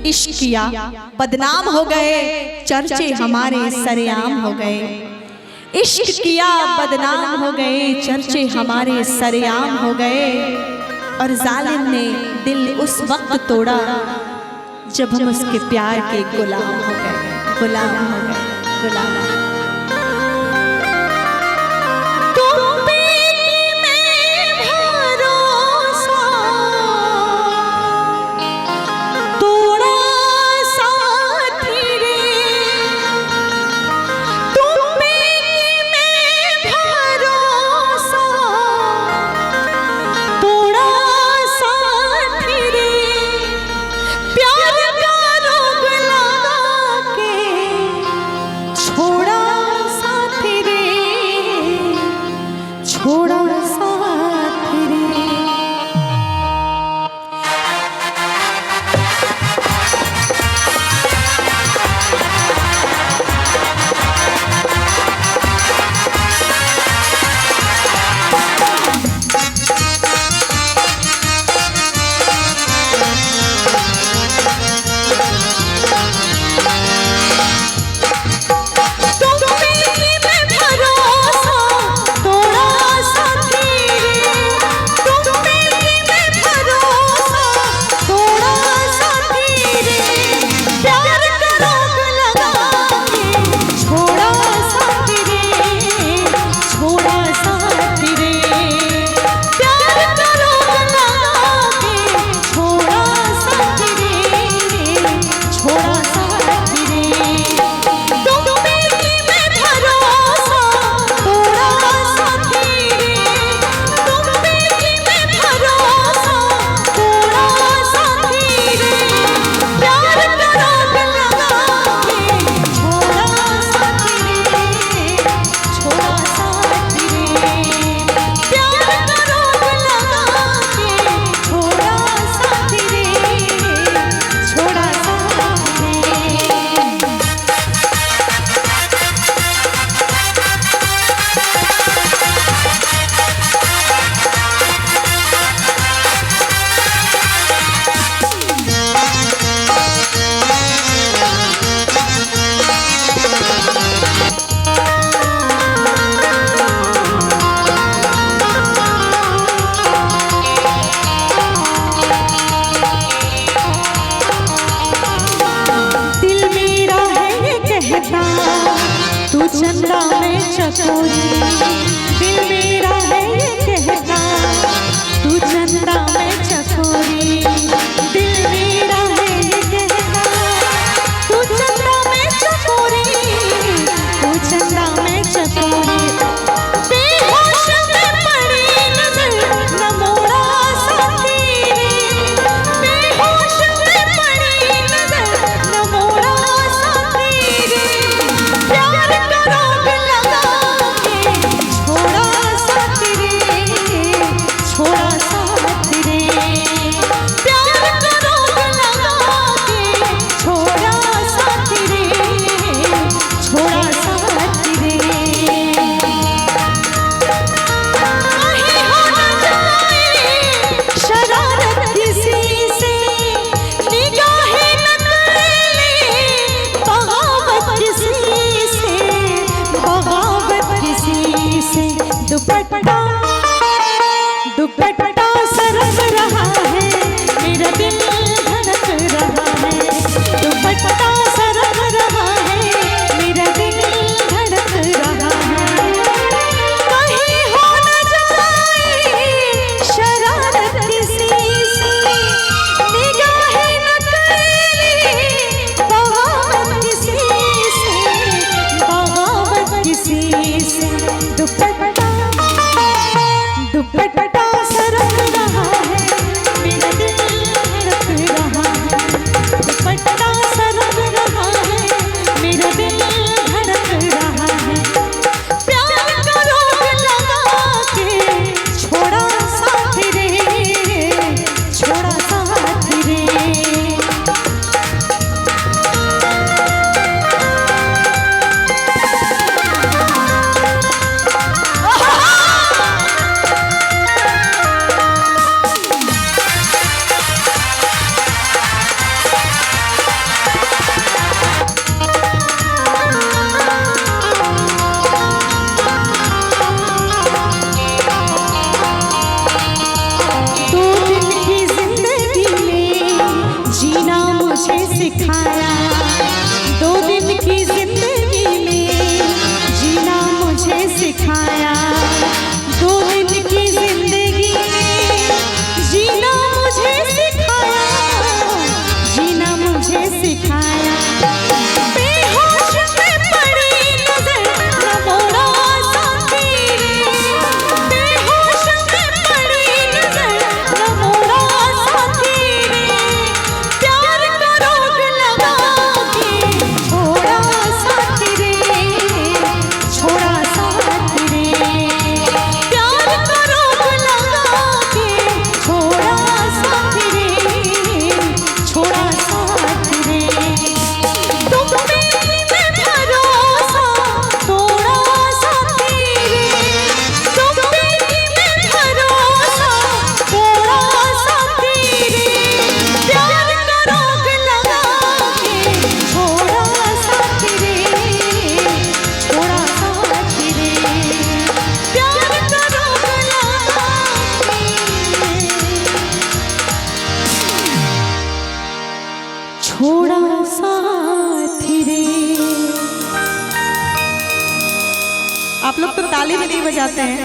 इश्क किया, बदनाम हो गए, चर्चे हमारे सरेआम हो गए। इश्क किया, बदनाम हो गए, चर्चे हमारे सरेआम हो गए। और जालिम ने दिल उस वक्त तोड़ा जब हम उसके प्यार के गुलाम हो गए, गुलाम हो गए, गुलाम। चंदा में चकोरी दिल मेरा है ये कहता, तू चंदा में चकोरी दिल मेरा है ये कहता, तू चंदा में चकोरी, तू चंदा में चकोरी। बेहोश में पड़ी नजर न मोड़ा साथी रे, बेहोश में पड़ी नजर न मोड़ा साथी रे। प्यार रोग लगा के छोड़ा साथ रे, छोड़ा साथ रे। मुझे सिखाया, 2 दिन की जिंदगी में जीना मुझे सिखाया, 2 दिन की जिंदगी में जीना मुझे सिखाया, जीना मुझे सिखाया। बेहोश में पड़ी नजर न मोड़ा साथी रे, बेहोश में पड़ी नजर न मोड़ा साथी रे, प्यार का रोग लगा के छोड़ा साथी रे, छोड़ा साथी रे, प्यार का रोग लगा के छोड़ा साथी रे, छोड़ा साथी रे। तुम पे मैं भरोसा तोड़ा साथी रे, तुम पे मैं भरोसा तोड़ा साथी रे, प्यार का रोग लगा के छोड़ा साथी रे, छोड़ा साथी रे, प्यार का रोग लगा के छोड़ा साथी रे। आप लोग तो ताली भी नहीं बजाते हैं।